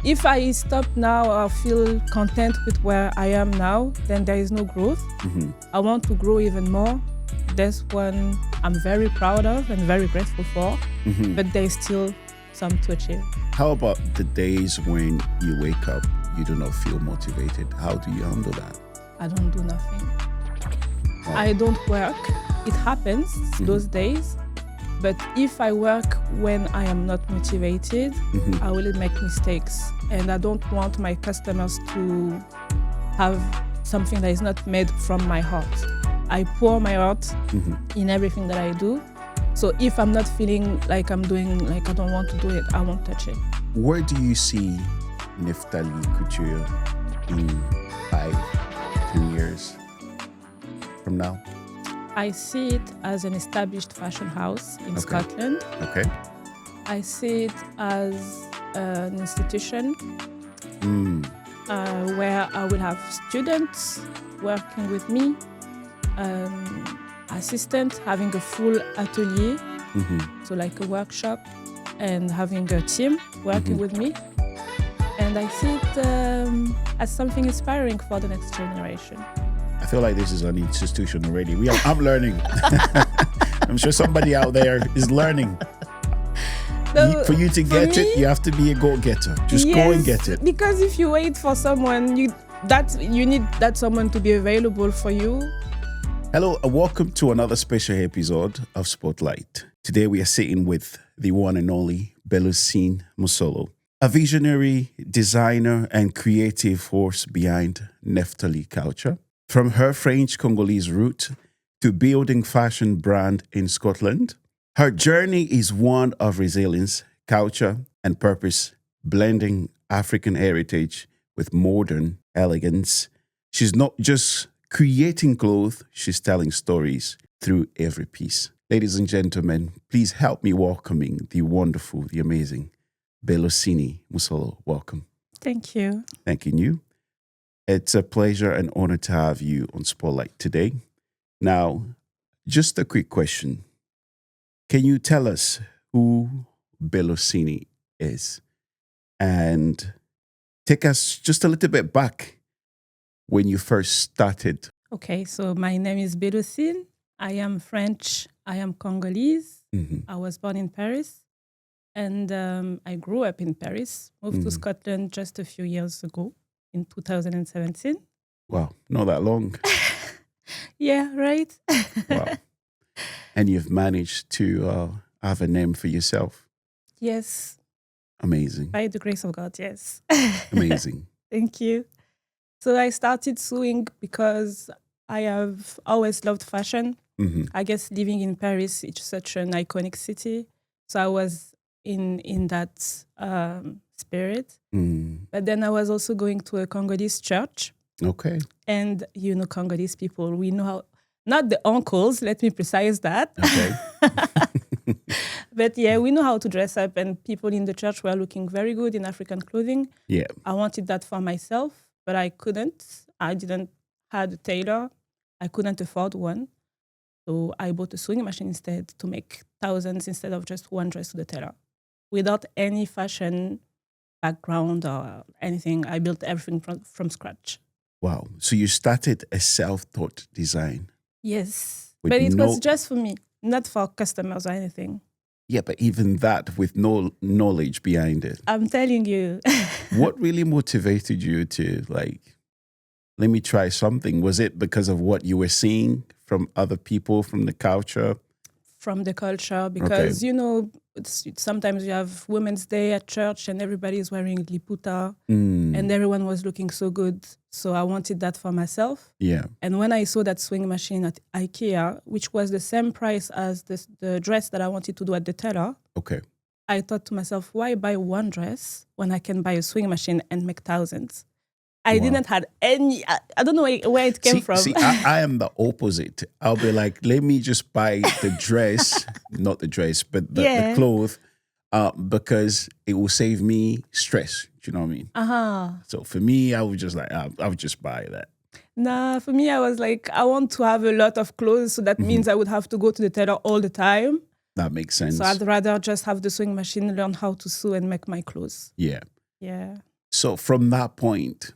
if I stop now or feel content with where I am now, then there is no growth. I want to grow even more. That's one I'm very proud of and very grateful for, but there is still some to achieve. How about the days when you wake up, you do not feel motivated? How do you handle that? I don't do nothing. I don't work. It happens those days. But if I work when I am not motivated, I will make mistakes. And I don't want my customers to have something that is not made from my heart. I pour my heart in everything that I do. So if I'm not feeling like I'm doing, like I don't want to do it, I won't touch it. Where do you see Nephtali Couture in 5-10 years from now? I see it as an established fashion house in Scotland. Okay. I see it as an institution where I will have students working with me, assistant having a full atelier, so like a workshop, and having a team working with me. And I see it as something inspiring for the next generation. I feel like this is an institution already. I'm learning. I'm sure somebody out there is learning. For you to get it, you have to be a go-getter. Just go and get it. Because if you wait for someone, you need that someone to be available for you. Hello and welcome to another special episode of Spotlight. Today we are sitting with the one and only Belocine Musolo, a visionary, designer and creative force behind Nephtali Couture. From her French-Congolese root to building fashion brand in Scotland, her journey is one of resilience, culture, and purpose, blending African heritage with modern elegance. She's not just creating clothes, she's telling stories through every piece. Ladies and gentlemen, please help me welcoming the wonderful, the amazing Belocine Musolo. Welcome. Thank you. Thanking you. It's a pleasure and honor to have you on Spotlight today. Now, just a quick question. Can you tell us who Belocine is? And take us just a little bit back when you first started. Okay, so my name is Belocine. I am French. I am Congolese. I was born in Paris. And I grew up in Paris. Moved to Scotland just a few years ago. In 2017. Wow, not that long. Yeah, right? Wow. And you've managed to have a name for yourself. Yes. Amazing. By the grace of God, yes. Amazing. Thank you. So I started sewing because I have always loved fashion. I guess living in Paris, it's such an iconic city. So I was in that spirit. But then I was also going to a Congolese church. Okay. And you know, Congolese people, we know how, not the uncles, let me precise that. Okay. But yeah, we know how to dress up, and people in the church were looking very good in African clothing. Yeah. I wanted that for myself, but I couldn't. I didn't have a tailor. I couldn't afford one. So I bought a sewing machine instead to make thousands instead of just one dress to the tailor. Without any fashion background or anything, I built everything from scratch. Wow. So you started a self-taught design. Yes. But it was just for me, not for customers or anything. Yeah, but even that with no knowledge behind it. I'm telling you. What really motivated you to let me try something? Was it because of what you were seeing from other people, from the culture? From the culture, because, you know, sometimes you have Women's Day at church and everybody is wearing liputa and everyone was looking so good. So I wanted that for myself. Yeah. And when I saw that sewing machine at IKEA, which was the same price as the dress that I wanted to do at the tailor, okay, I thought to myself, why buy one dress when I can buy a sewing machine and make thousands? I didn't have any, I don't know where it came from. See, I am the opposite. I'll be like, let me just buy the dress, not the dress, but the clothes, because it will save me stress. Do you know what I mean? So for me, I would just I would just buy that. Nah, for me, I was like, I want to have a lot of clothes. So that means I would have to go to the tailor all the time. That makes sense. So I'd rather just have the sewing machine, learn how to sew and make my clothes. Yeah. Yeah. So from that point,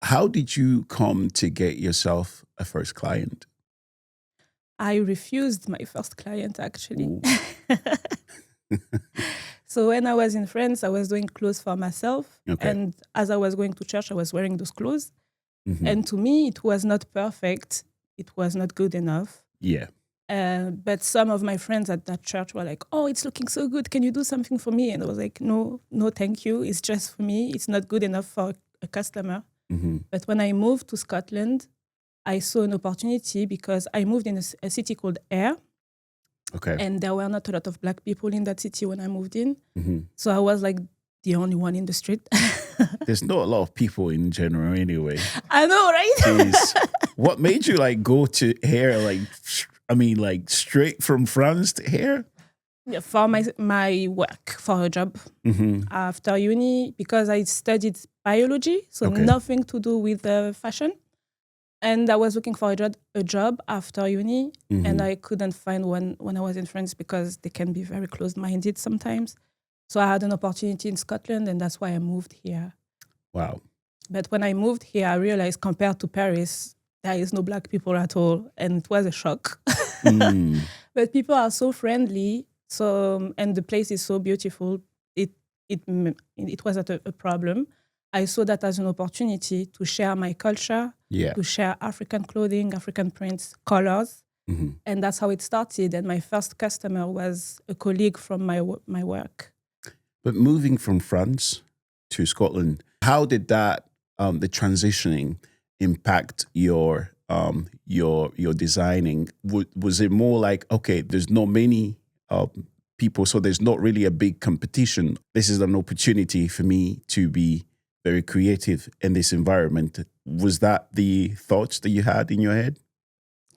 how did you come to get yourself a first client? I refused my first client, actually. Ooh. So when I was in France, I was doing clothes for myself. Okay. And as I was going to church, I was wearing those clothes. Mhm. And to me, it was not perfect. It was not good enough. Yeah. But some of my friends at that church were like, oh, it's looking so good. Can you do something for me? And I was like, no, thank you. It's just for me. It's not good enough for a customer. Mm-hmm. But when I moved to Scotland, I saw an opportunity because I moved in a city called Ayr. Okay. And there were not a lot of Black people in that city when I moved in. Mm-hmm. So I was like the only one in the street. There's not a lot of people in general anyway. I know, right? Jeez. What made you like go to here? Like straight from France to here? Yeah, for my work, for a job after uni, because I studied biology, so Okay. nothing to do with fashion. And I was looking for a job after uni, and I couldn't find one when I was in France because they can be very closed-minded sometimes. So I had an opportunity in Scotland, and that's why I moved here. Wow. But when I moved here, I realized compared to Paris, there is no Black people at all, and it was a shock. But people are so friendly, and the place is so beautiful. It wasn't a problem. I saw that as an opportunity to share my culture, to share African clothing, African prints, colors. And that's how it started. And my first customer was a colleague from my work. But moving from France to Scotland, how did that the transitioning impact your designing? Was it more like, okay, there's not many people, so there's not really a big competition. This is an opportunity for me to be very creative in this environment. Was that the thoughts that you had in your head?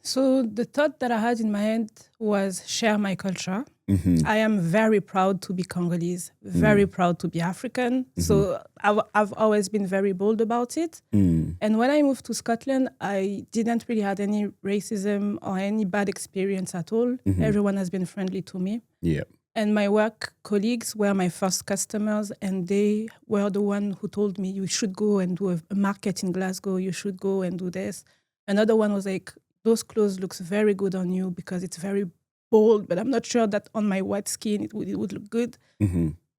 So the thought that I had in my head was share my culture. I am very proud to be Congolese, very proud to be African. So I've always been very bold about it. And when I moved to Scotland, I didn't really have any racism or any bad experience at all. Everyone has been friendly to me. Yeah. And my work colleagues were my first customers, and they were the one who told me, you should go and do a market in Glasgow, you should go and do this. Another one was like, those clothes looks very good on you because it's very bold, but I'm not sure that on my white skin it would look good.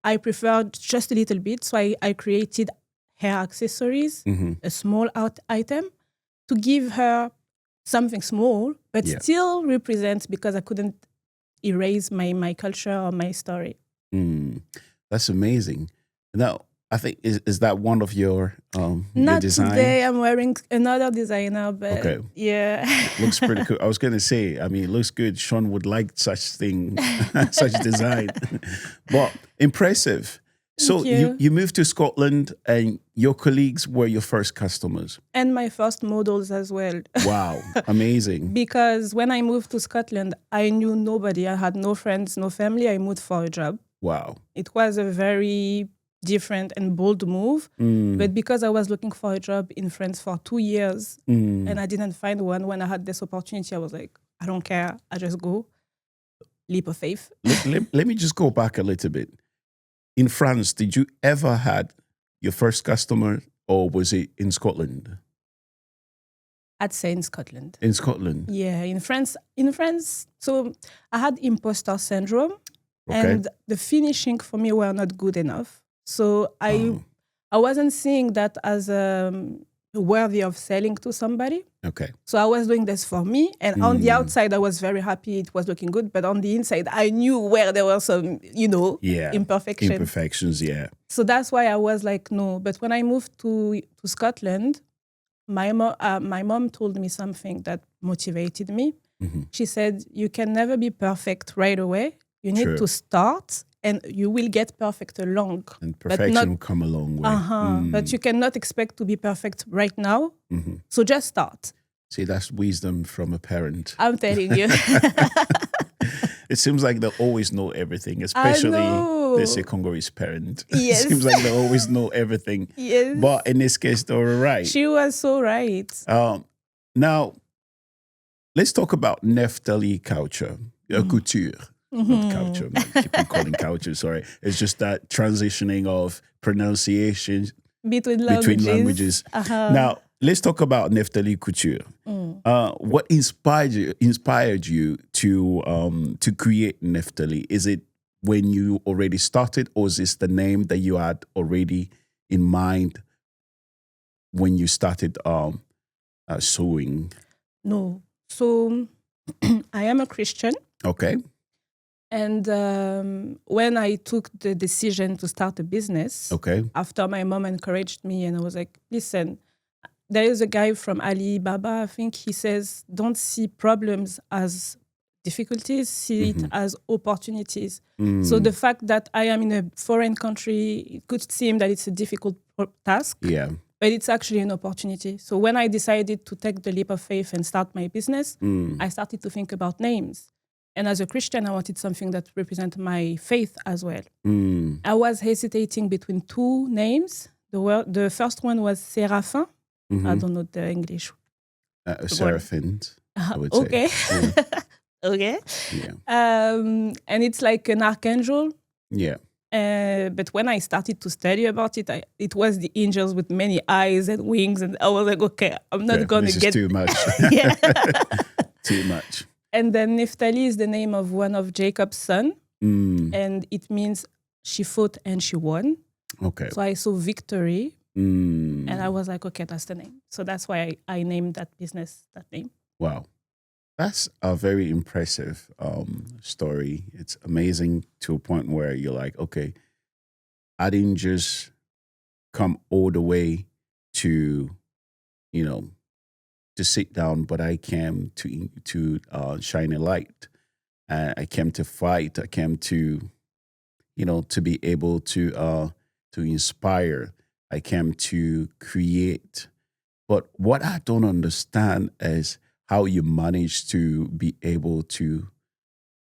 I preferred just a little bit, so I created hair accessories, a small item, to give her something small, but still represents, because I couldn't erase my culture or my story. That's amazing. Now, I think, is that one of your Not design? today. I'm wearing another designer, but yeah. Looks pretty cool. I was going to say, I mean, it looks good. Sean would like such thing, such design. But impressive. So you moved to Scotland and your colleagues were your first customers. And my first models as well. Wow, amazing. Because when I moved to Scotland, I knew nobody. I had no friends, no family. I moved for a job. Wow. It was a very different and bold move. But because I was looking for a job in France for 2 years and I didn't find one, when I had this opportunity, I was like, I don't care. I just go. Leap of faith. Let me just go back a little bit. In France, did you ever had your first customer, or was it in Scotland? I'd say in Scotland. In Scotland? Yeah, in France. So I had imposter syndrome, and the finishing for me were not good enough. So I wasn't seeing that as worthy of selling to somebody. Okay. So I was doing this for me, and on the outside I was very happy, it was looking good, but on the inside I knew where there were some, imperfections. Yeah. So that's why I was like, no. But when I moved to Scotland, my mom told me something that motivated me. She said, you can never be perfect right away. You need to start, and you will get perfect along. And perfection will come a long way. But you cannot expect to be perfect right now. So just start. See, that's wisdom from a parent. I'm telling you. It seems like they always know everything, especially the Congolese parent. Yes. It seems like they always know everything. Yes. But in this case, they were right. She was so right. Now, let's talk about Nephtali Couture, Couture. Not couture. I keep on calling couture. Sorry, it's just that transitioning of pronunciation Between between languages. languages. Now, let's talk about Nephtali Couture. What inspired you to create Neftali? Is it when you already started, or is this the name that you had already in mind when you started sewing? No. So I am a Christian. Okay. And when I took the decision to start a business, Okay. after my mom encouraged me and I was like, listen, there is a guy from Alibaba, I think he says, don't see problems as difficulties, see it as opportunities. So the fact that I am in a foreign country, it could seem that it's a difficult task, Yeah. but it's actually an opportunity. So when I decided to take the leap of faith and start my business, I started to think about names. And as a Christian, I wanted something that represents my faith as well. I was hesitating between two names. The first one was Séraphin. I don't know the English. Seraphim, I would Okay. say. Okay. Yeah. And it's like an archangel. Yeah. But when I started to study about it, it was the angels with many eyes and wings. And I was like, okay, I'm not going to get... This is too much. Yeah. Too much. And then Niftali is the name of one of Jacob's son. And it means she fought and she won. Okay. So I saw victory. And I was like, okay, that's the name. So that's why I named that business that name. Wow. That's a very impressive story. It's amazing to a point where you're like, okay, I didn't just come all the way to, to sit down, but I came to shine a light. I came to fight. I came to, to be able to inspire. I came to create. But what I don't understand is how you manage to be able to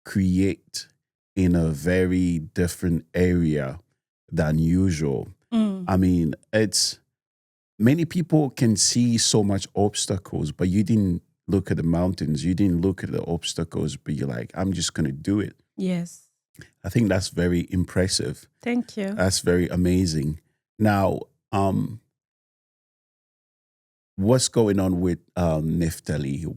create in a very different area than usual. I mean, it's many people can see so much obstacles, but you didn't look at the mountains. You didn't look at the obstacles, but you're like, I'm just going to do it. Yes. I think that's very impressive. Thank you. That's very amazing. Now, what's going on with Niftali?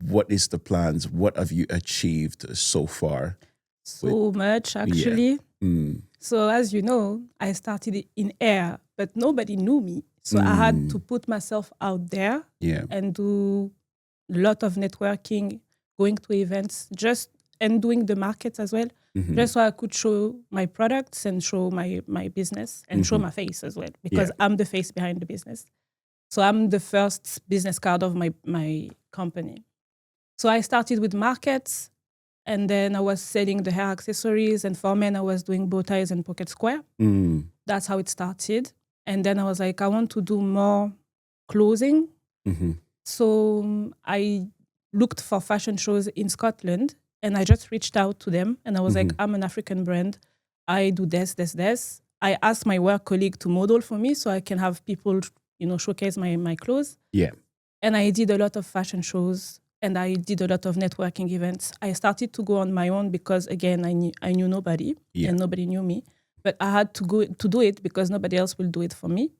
What is the plans? What have you achieved so far? So much, actually. Yeah. So as you know, I started in air, but nobody knew me. So I had to put myself out there and do a lot of networking, going to events, and doing the markets as well, just so I could show my products and show my business and show my face as well, because I'm the face behind the business. So I'm the first business card of my company. So I started with markets, and then I was selling the hair accessories, and for men, I was doing bow ties and pocket square. That's how it started. And then I was like, I want to do more clothing. So I looked for fashion shows in Scotland, and I just reached out to them, and I was like, I'm an African brand. I do this. I asked my work colleague to model for me so I can have people, showcase my clothes. Yeah. And I did a lot of fashion shows, and I did a lot of networking events. I started to go on my own because, again, I knew nobody, and nobody knew me. But I had to go to do it because nobody else will do it for me.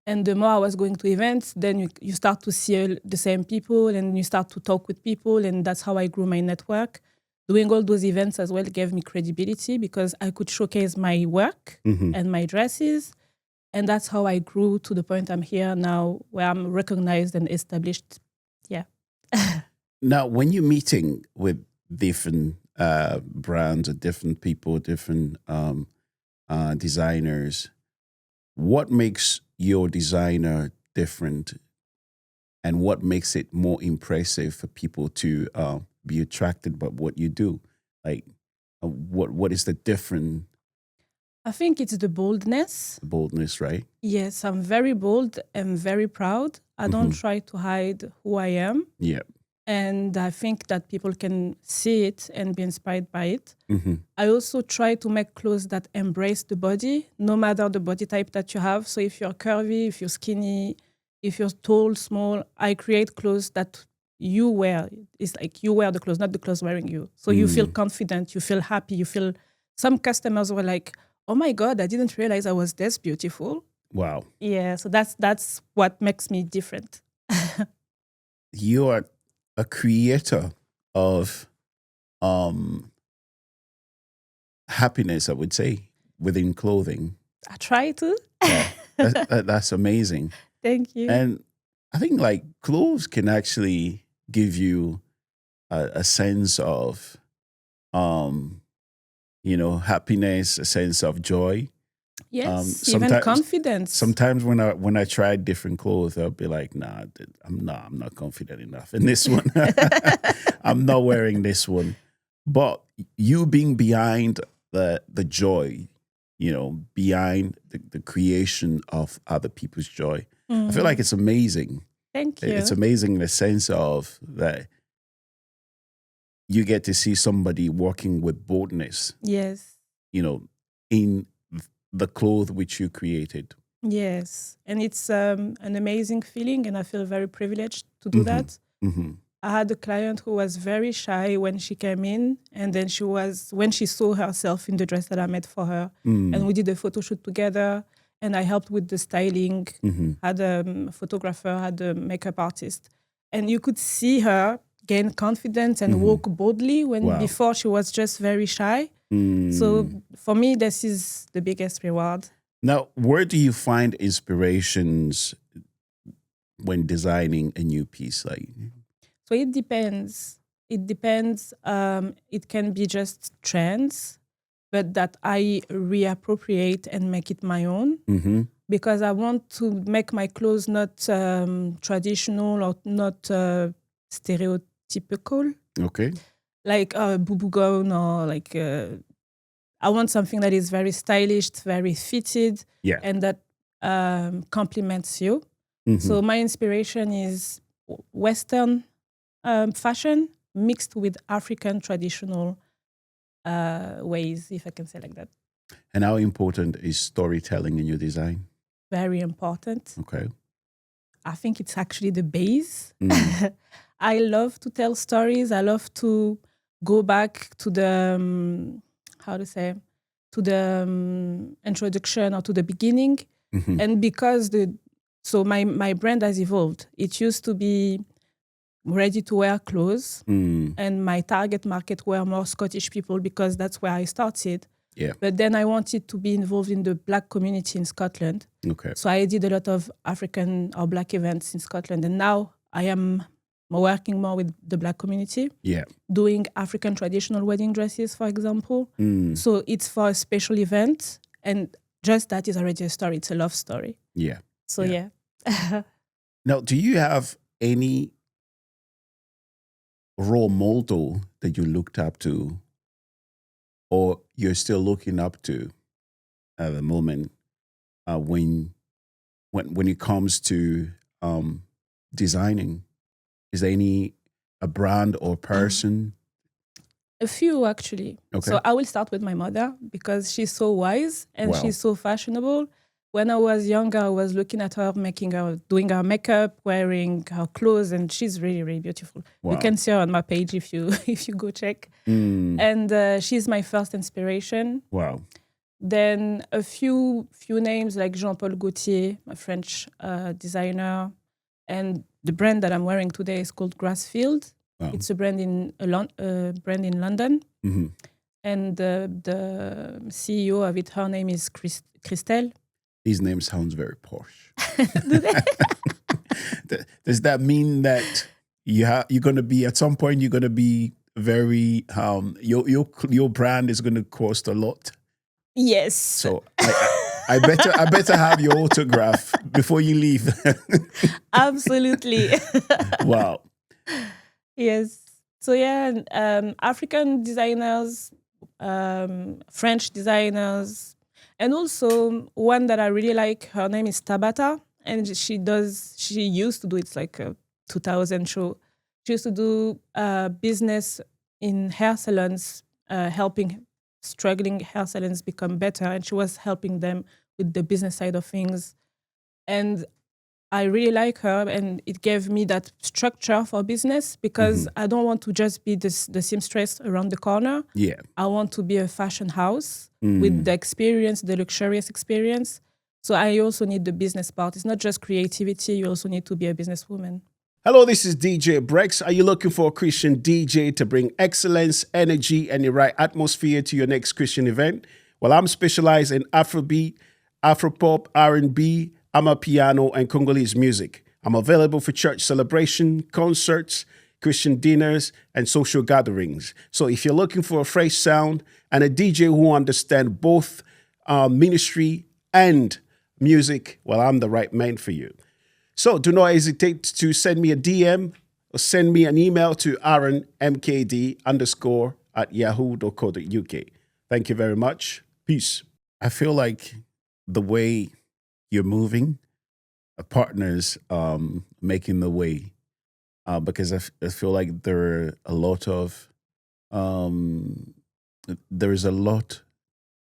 And the more I was going to events, then you start to see the same people, and you start to talk with people, and that's how I grew my network. Doing all those events as well gave me credibility because I could showcase my work and my dresses. And that's how I grew to the point I'm here now, where I'm recognized and established. Yeah. Now, when you're meeting with different brands or different people, different designers, what makes your designer different, and what makes it more impressive for people to be attracted by what you do? Like, what is the different? I think it's the boldness. Boldness, right? Yes, I'm very bold and very proud. I don't try to hide who I am. Yeah. And I think that people can see it and be inspired by it. I also try to make clothes that embrace the body, no matter the body type that you have. So if you're curvy, if you're skinny, if you're tall, small, I create clothes that you wear. It's like you wear the clothes, not the clothes wearing you. So you feel confident, you feel happy, you feel. Some customers were like, "Oh my God, I didn't realize I was this beautiful." Wow. Yeah, so that's what makes me different. You are a creator of happiness, I would say, within clothing. I try to. Wow. That's amazing. Thank you. And I think like clothes can actually give you a sense of, happiness, a sense of joy. Yes, even confidence. Sometimes when I try different clothes, I'll be like, nah, I'm not confident enough in this one. I'm not wearing this one. But you being behind the joy, behind the creation of other people's joy, I feel like it's amazing. Thank you. It's amazing in the sense of that you get to see somebody walking with boldness. Yes. In the clothes which you created. Yes, and it's an amazing feeling, and I feel very privileged to do that. Mm-hmm. I had a client who was very shy when she came in, and then when she saw herself in the dress that I made for her, and we did a photo shoot together, and I helped with the styling, had a photographer, had a makeup artist, and you could see her gain confidence and walk boldly when before she was just very shy. So for me, this is the biggest reward. Now, where do you find inspirations when designing a new piece? So it depends. It depends. It can be just trends, but that I reappropriate and make it my own. Because I want to make my clothes not traditional or not stereotypical. Okay. Like a boo-boo gown or like I want something that is very stylish, very fitted, and that complements you. So my inspiration is Western fashion mixed with African traditional ways, if I can say like that. And how important is storytelling in your design? Very important. Okay. I think it's actually the base. I love to tell stories. I love to go back to the, introduction or to the beginning. And because my brand has evolved. It used to be ready to wear clothes, and my target market were more Scottish people because that's where I started. Yeah. But then I wanted to be involved in the Black community in Scotland. Okay. So I did a lot of African or Black events in Scotland, and now I am working more with the Black community. Yeah. Doing African traditional wedding dresses, for example. So it's for a special event, and just that is already a story. It's a love story. Yeah. So yeah. Now, do you have any role model that you looked up to, or you're still looking up to at the moment when it comes to designing? Is there a brand or person? A few, actually. Okay. So I will start with my mother because she's so wise and Wow. she's so fashionable. When I was younger, I was looking at her, doing her makeup, wearing her clothes, and she's really, really beautiful. Wow. You can see her on my page if you go check. And she's my first inspiration. Wow. Then a few names like Jean-Paul Gaultier, a French designer, and the brand that I'm wearing today is called Grassfield. Wow. It's a brand in London, and the CEO of it, her name is Christelle. These names sounds very posh. Does that mean that you're going to be at some point? You're going to be very your brand is going to cost a lot. Yes. So I better have your autograph before you leave. Absolutely. Wow. Yes. So yeah, African designers, French designers, and also one that I really like. Her name is Tabata, and she used to do, it's like a 2000 show. She used to do business in hair salons, helping struggling hair salons become better, and she was helping them with the business side of things. And I really like her, and it gave me that structure for business because I don't want to just be the seamstress around the corner. Yeah. I want to be a fashion house with the experience, the luxurious experience. So I also need the business part. It's not just creativity. You also need to be a businesswoman. Hello, this is DJ Brex. Are you looking for a Christian DJ to bring excellence, energy, and the right atmosphere to your next Christian event? Well, I'm specialized in Afrobeat, Afropop, R&B, Amapiano, and Congolese music. I'm available for church celebration, concerts, Christian dinners, and social gatherings. So if you're looking for a fresh sound and a DJ who understands both ministry and music, well, I'm the right man for you. So do not hesitate to send me a DM or send me an email to aaronmkd_@yahoo.co.uk. Thank you very much. Peace. I feel like the way you're moving, partners making the way, because I feel like there is a lot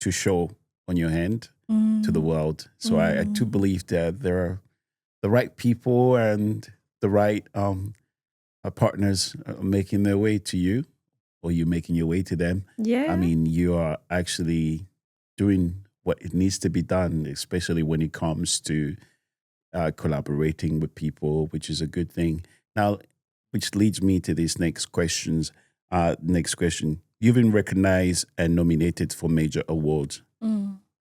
to show on your hand to the world. So I do believe that there are the right people and the right partners making their way to you, or you making your way to them. Yeah. I mean, you are actually doing what it needs to be done, especially when it comes to collaborating with people, which is a good thing. Now, which leads me to this next question. You've been recognized and nominated for major awards.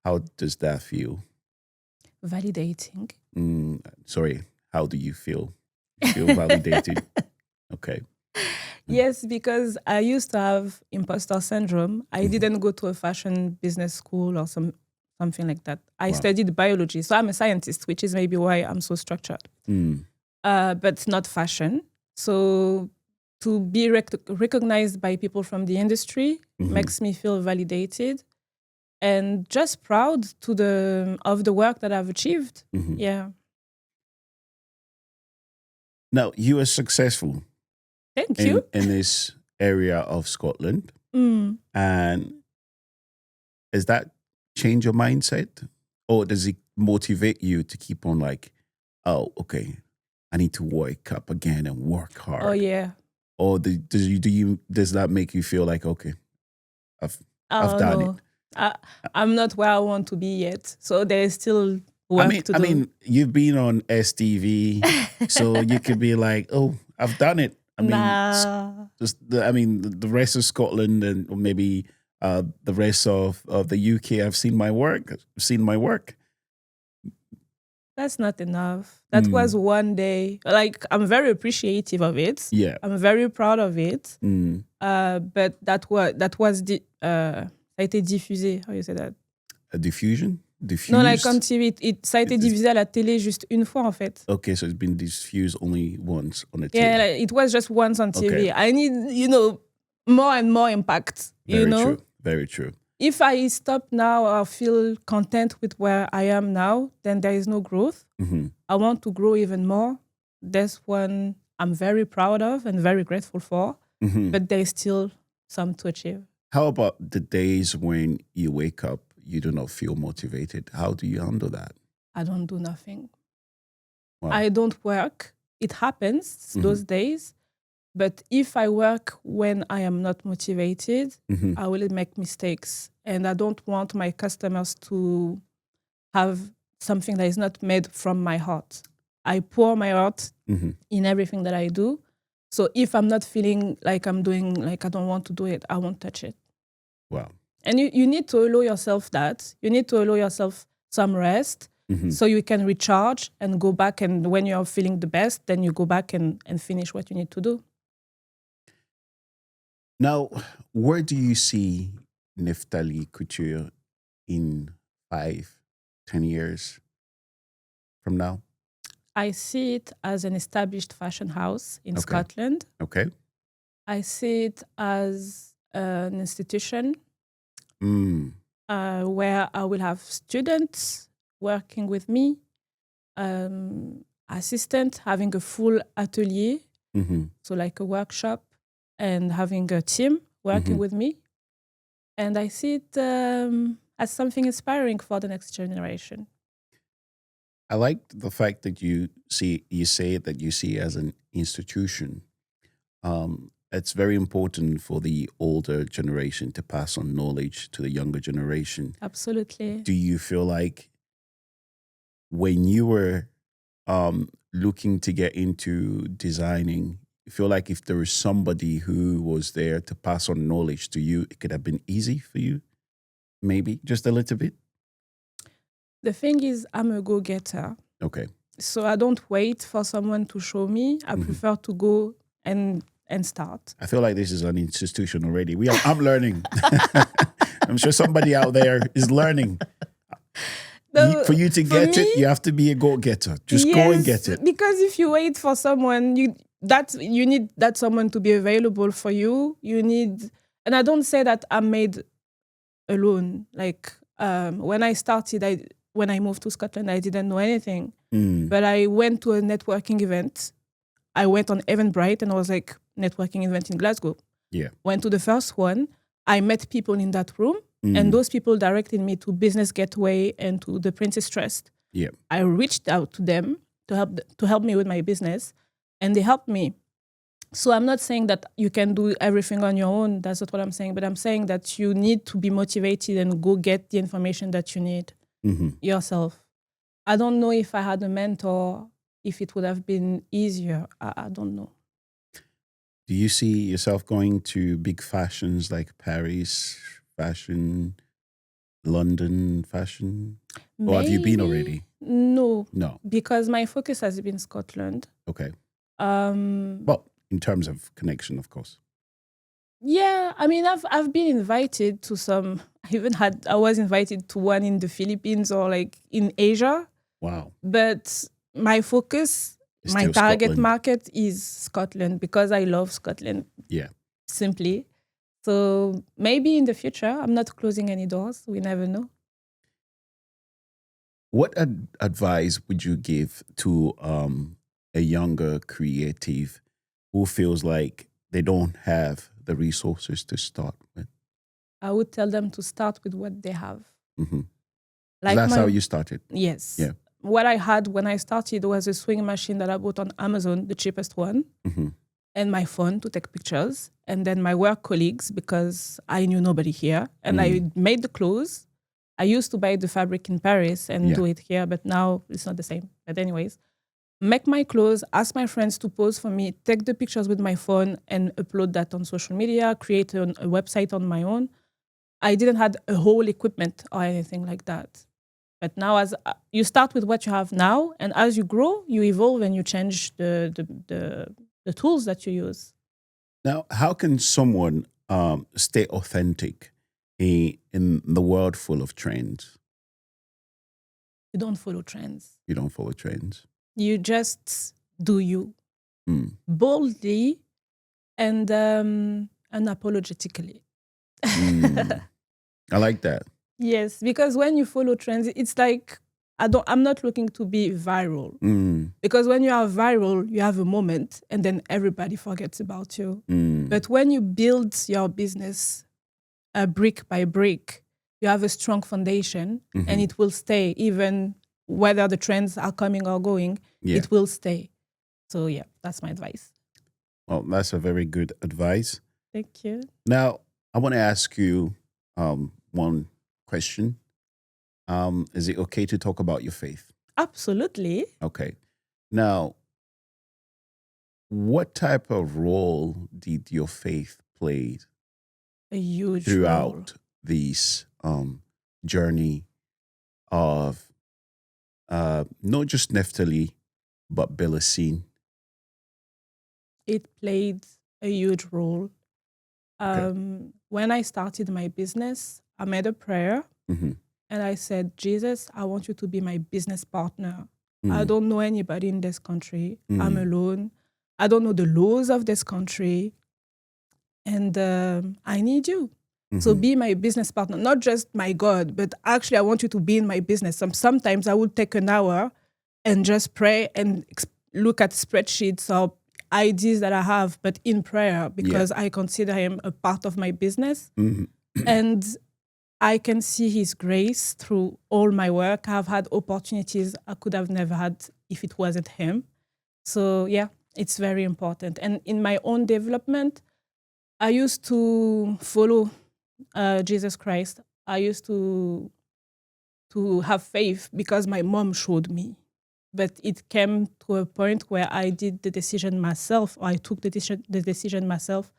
How does that feel? Validating. Sorry, how do you feel? You feel validated? Okay. Yes, because I used to have imposter syndrome. I didn't go to a fashion business school or something like that. I studied biology. So I'm a scientist, which is maybe why I'm so structured. But not fashion. So to be recognized by people from the industry makes me feel validated and just proud of the work that I've achieved. Yeah. Now, you are successful. Thank you. In this area of Scotland. And does that change your mindset? Or does it motivate you to keep on like, oh, okay, I need to wake up again and work hard? Oh, yeah. Or does that make you feel like, okay, I've done it? I'm not where I want to be yet. So there's still work to do. I mean, you've been on STV, so you could be like, oh, I've done it. I mean, the rest of Scotland and maybe the rest of the UK, I've seen my work. That's not enough. That was one day. Like, I'm very appreciative of it. Yeah. I'm very proud of it. But that was ça a été diffusé. How you say that? A diffusion? Diffused? No, like on TV, ça a été diffusé à la télé juste une fois en fait. Okay, so it's been diffused only once on the TV. Yeah, like, it was just once on TV. Okay. I need, more and more impact. True. Very true. If I stop now or feel content with where I am now, then there is no growth. I want to grow even more. That's one I'm very proud of and very grateful for. But there is still some to achieve. How about the days when you wake up, you do not feel motivated? How do you handle that? I don't do nothing. Wow. I don't work. It happens those days. But if I work when I am not motivated, I will make mistakes. And I don't want my customers to have something that is not made from my heart. I pour my heart in everything that I do. So if I'm not feeling like I'm doing, like I don't want to do it, I won't touch it. Wow. And you need to allow yourself that. You need to allow yourself some rest so you can recharge and go back. And when you're feeling the best, then you go back and finish what you need to do. Now, where do you see Nephtali Couture in 5-10 years from now? I see it as an established fashion house in Scotland. Okay. I see it as an institution where I will have students working with me, assistant having a full atelier, so like a workshop, and having a team working with me. And I see it as something inspiring for the next generation. I like the fact that you say that you see it as an institution. It's very important for the older generation to pass on knowledge to the younger generation. Absolutely. Do you feel like when you were looking to get into designing, you feel like if there was somebody who was there to pass on knowledge to you, it could have been easy for you? Maybe just a little bit? The thing is, I'm a go-getter. Okay. So I don't wait for someone to show me. I prefer to go and start. I feel like this is an institution already. I'm learning. I'm sure somebody out there is learning. For you to get it, you have to be a go-getter. Just go and get it. Because if you wait for someone, you need that someone to be available for you. You need, and I don't say that I'm made alone. Like when I started, when I moved to Scotland, I didn't know anything. But I went to a networking event. I went on Eventbrite and I was like, networking event in Glasgow. Yeah. Went to the first one. I met people in that room. And those people directed me to Business Gateway and to the Princess Trust. Yeah. I reached out to them to help me with my business, and they helped me. So I'm not saying that you can do everything on your own. That's not what I'm saying. But I'm saying that you need to be motivated and go get the information that you need yourself. I don't know if I had a mentor, if it would have been easier. I don't know. Do you see yourself going to big fashions like Paris fashion, London fashion? Or have you been already? No. No. Because my focus has been Scotland. Okay. Well, in terms of connection, of course. Yeah, I mean, I've been invited to some. I was invited to one in the Philippines or like in Asia. Wow. But my focus, my target market is Scotland because I love Scotland. Yeah. Simply. So maybe in the future, I'm not closing any doors. We never know. What advice would you give to a younger creative who feels like they don't have the resources to start with? I would tell them to start with what they have. Like that's how you started? Yes. Yeah. What I had when I started was a sewing machine that I bought on Amazon, the cheapest one, and my phone to take pictures, and then my work colleagues because I knew nobody here, and I made the clothes. I used to buy the fabric in Paris and do it here, but now it's not the same. But anyways, make my clothes, ask my friends to pose for me, take the pictures with my phone and upload that on social media, create a website on my own. I didn't have a whole equipment or anything like that. But now as you start with what you have now, and as you grow, you evolve and you change the tools that you use. Now, how can someone stay authentic in the world full of trends? You don't follow trends. You don't follow trends. You just do you. Boldly and unapologetically. I like that. Yes, because when you follow trends, it's like I'm not looking to be viral. Because when you are viral, you have a moment and then everybody forgets about you. But when you build your business brick by brick, you have a strong foundation and it will stay even whether the trends are coming or going, it will stay. So yeah, that's my advice. Well, that's a very good advice. Thank you. Now, I want to ask you one question. Is it okay to talk about your faith? Absolutely. Okay. Now, what type of role did your faith play a huge throughout role. This journey of not just Neftali, but Belocine? It played a huge role. When I started my business, I made a prayer and I said, Jesus, I want you to be my business partner. I don't know anybody in this country. I'm alone. I don't know the laws of this country. And I need you. So be my business partner, not just my God, but actually I want you to be in my business. Sometimes I would take an hour and just pray and look at spreadsheets or ideas that I have, but in prayer because I consider him a part of my business. And I can see his grace through all my work. I've had opportunities I could have never had if it wasn't him. So yeah, it's very important. And in my own development, I used to follow Jesus Christ. I used to have faith because my mom showed me. But it came to a point where I did the decision myself, or I took the decision myself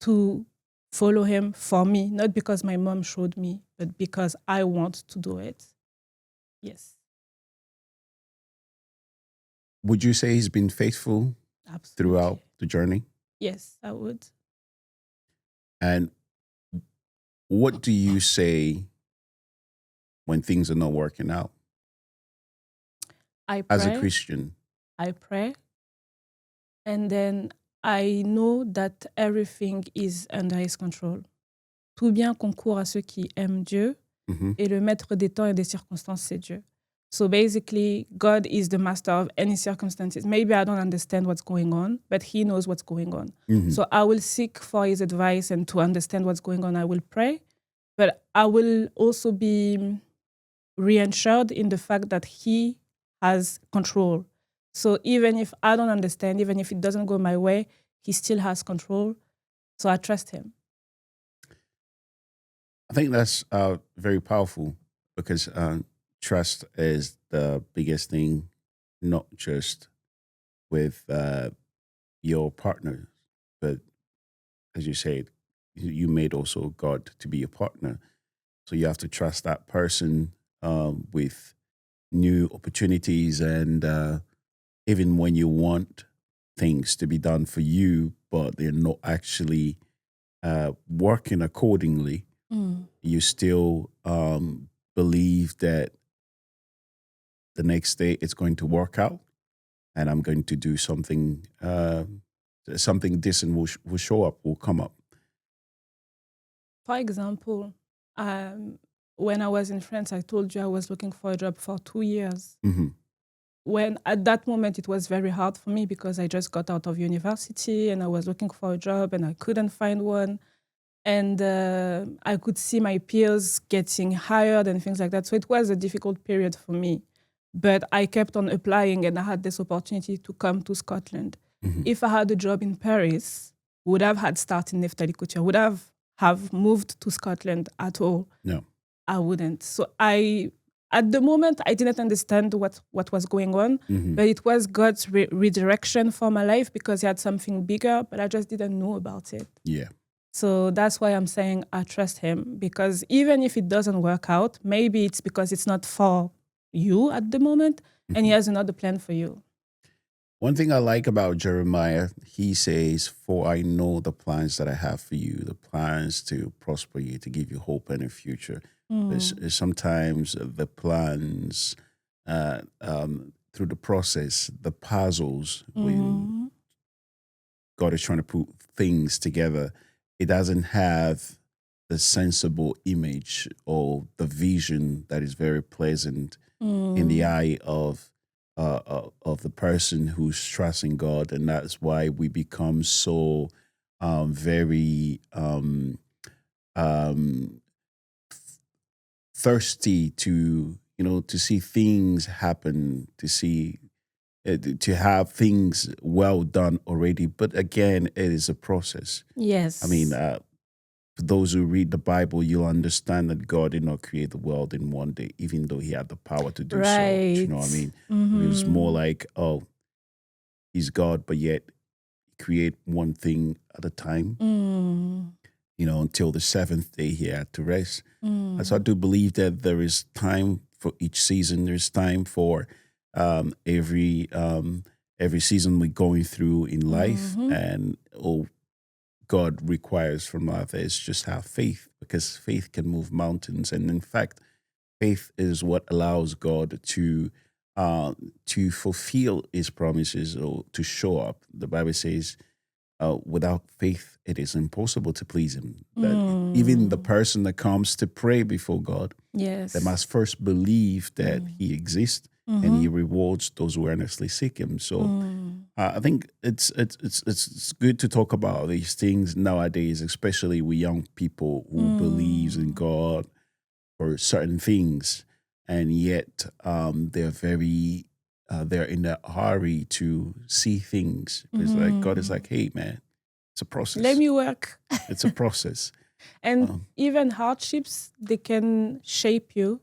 to follow him for me, not because my mom showed me, but because I want to do it. Yes. Would you say he's been faithful Absolutely. throughout the journey? Yes, I would. And what do you say when things are not working out I pray. as a Christian? I pray. And then I know that everything is under his control. Tout bien concourt à ceux qui aiment Dieu, et le maître des temps et des circonstances, c'est Dieu. So basically, God is the master of any circumstances. Maybe I don't understand what's going on, but he knows what's going on. So I will seek for his advice, and to understand what's going on, I will pray. But I will also be reassured in the fact that he has control. So even if I don't understand, even if it doesn't go my way, he still has control. So I trust him. I think that's very powerful because trust is the biggest thing, not just with your partner, but as you said, you made also God to be your partner. So you have to trust that person with new opportunities, and even when you want things to be done for you, but they're not actually working accordingly, you still believe that the next day it's going to work out, and I'm going to do something. Something decent will show up, will come up. For example, when I was in France, I told you I was looking for a job for 2 years. When at that moment, it was very hard for me because I just got out of university and I was looking for a job and I couldn't find one. And I could see my peers getting hired and things like that. So it was a difficult period for me. But I kept on applying and I had this opportunity to come to Scotland. If I had a job in Paris, would have had start in Nephtali Couture, would have moved to Scotland at all. No. I wouldn't. So at the moment, I didn't understand what was going on, but it was God's redirection for my life because he had something bigger, but I just didn't know about it. Yeah. So that's why I'm saying I trust him, because even if it doesn't work out, maybe it's because it's not for you at the moment and he has another plan for you. One thing I like about Jeremiah, he says, "For I know the plans that I have for you, the plans to prosper you, to give you hope and a future." Sometimes the plans, through the process, the puzzles, when God is trying to put things together, it doesn't have the sensible image or the vision that is very pleasant in the eye of the person who's trusting God, and that's why we become so very thirsty to to see things happen, to see to have things well done already. But again, it is a process. Yes. I mean, for those who read the Bible, you'll understand that God did not create the world in one day, even though he had the power to do so. Do you know what I mean? It was more like, oh, he's God, but yet create one thing at a time. Until the seventh day he had to rest. So I do believe that there is time for each season. There's time for every season we're going through in life, and all God requires from us is just have faith, because faith can move mountains. And in fact, faith is what allows God to fulfill his promises or to show up. The Bible says, without faith, it is impossible to please him. That even the person that comes to pray before God, yes, they must first believe that he exists and he rewards those who earnestly seek him. So I think it's good to talk about these things nowadays, especially with young people who believes in God, for certain things, and yet they're in a hurry to see things. It's like God is like, hey man, it's a process. Let me work. It's a process. And even hardships, they can shape you.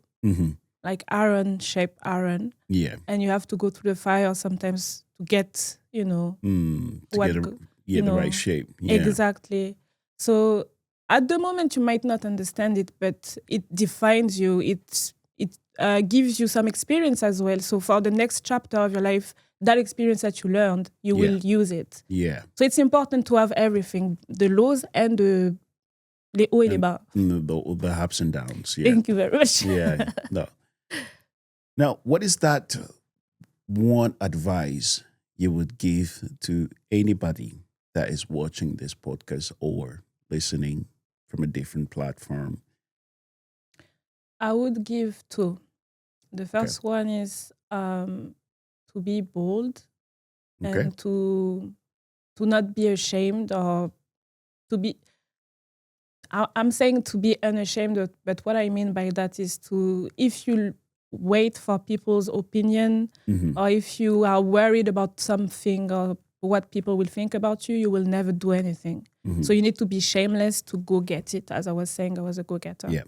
Like Aaron shaped Aaron. Yeah. And you have to go through the fire sometimes to get, To get the right shape. Yeah. Exactly. So at the moment you might not understand it, but it defines you. It gives you some experience as well. So for the next chapter of your life, that experience that you learned, you will use it. Yeah. So it's important to have everything, the lows and les hauts et les bas. The ups and downs. Yeah. Thank you very much. Yeah. No. Now, what is that one advice you would give to anybody that is watching this podcast or listening from a different platform? I would give two. The first one is to be bold and to not be ashamed, or to be, I'm saying to be unashamed, but what I mean by that is if you wait for people's opinion, or if you are worried about something or what people will think about you, you will never do anything. So you need to be shameless to go get it. As I was saying, I was a go-getter. Yeah.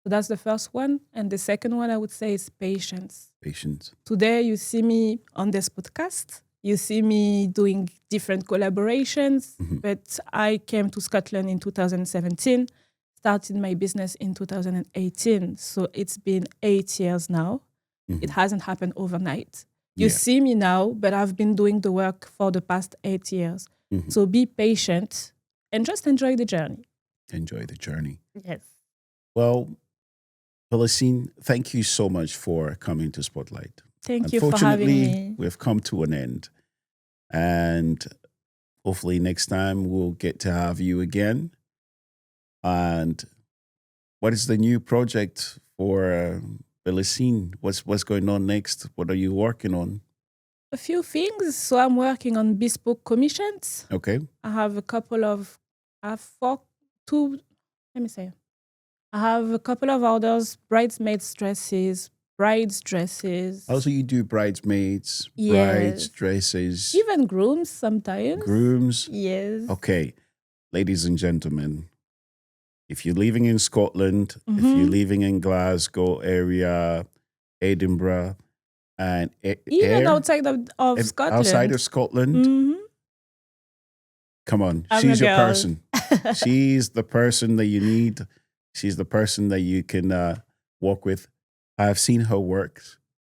So that's the first one. And the second one I would say is patience. Patience. Today you see me on this podcast. You see me doing different collaborations, but I came to Scotland in 2017, started my business in 2018. So it's been 8 years now. It hasn't happened overnight. You see me now, but I've been doing the work for the past 8 years. So be patient and just enjoy the journey. Enjoy the journey. Yes. Well, Belocine, thank you so much for coming to Spotlight. Thank you for having me. Unfortunately, we've come to an end. And hopefully next time we'll get to have you again. And what is the new project for Belocine? What's going on next? What are you working on? A few things. So I'm working on bespoke commissions. Okay. I have a couple of orders, bridesmaids dresses, brides dresses. Also, you do bridesmaids, Yes. brides dresses, Even grooms sometimes. grooms. Yes. Okay, ladies and gentlemen, if you're living in Scotland, if you're living in Glasgow area, Edinburgh, and Even outside of Scotland. outside of Scotland, come on, I'm she's a your girl. person. She's the person that you need. She's the person that you can work with. I've seen her work,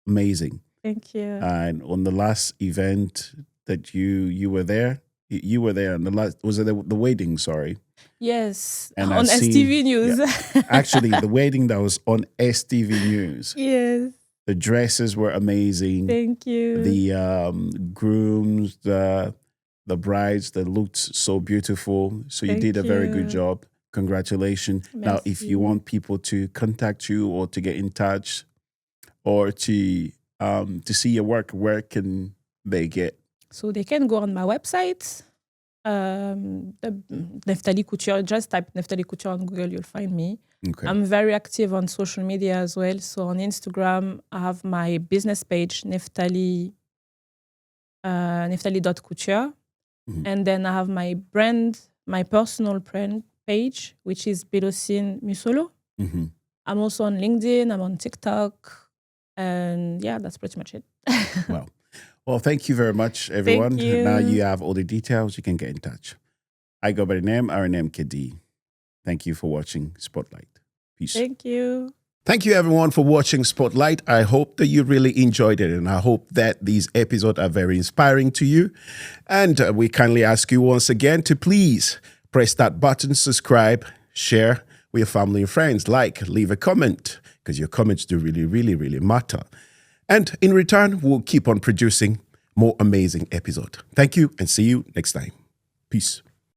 amazing. Thank you. And on the last event that you were there, you were there. And the last was it the wedding? Sorry. Yes. And on I've seen- STV News. Yeah. Actually, the wedding that was on STV News. Yes. The dresses were amazing. Thank you. The grooms, the brides, they looked so beautiful. So you Thank did a very good you. job. Congratulations. Now, if you Merci. want people to contact you or to get in touch or to see your work, where can they get? So they can go on my website, the Nephtali Couture. Just type Nephtali Couture on Google, you'll find me. Okay. I'm very active on social media as well. So on Instagram, I have my business page, Neftali.couture. And then I have my brand, my personal brand page, which is Belocine Musolo. I'm also on LinkedIn, I'm on TikTok. And yeah, that's pretty much it. Well, thank you very much, everyone. you. Now you have all the details. You can get in touch. I go by the name RNM KD. Thank you for watching Spotlight. Peace. Thank you. Thank you, everyone, for watching Spotlight. I hope that you really enjoyed it, and I hope that these episodes are very inspiring to you. And we kindly ask you once again to please press that button, subscribe, share with your family and friends, leave a comment, because your comments do really, really, really matter. And in return, we'll keep on producing more amazing episodes. Thank you, and see you next time. Peace.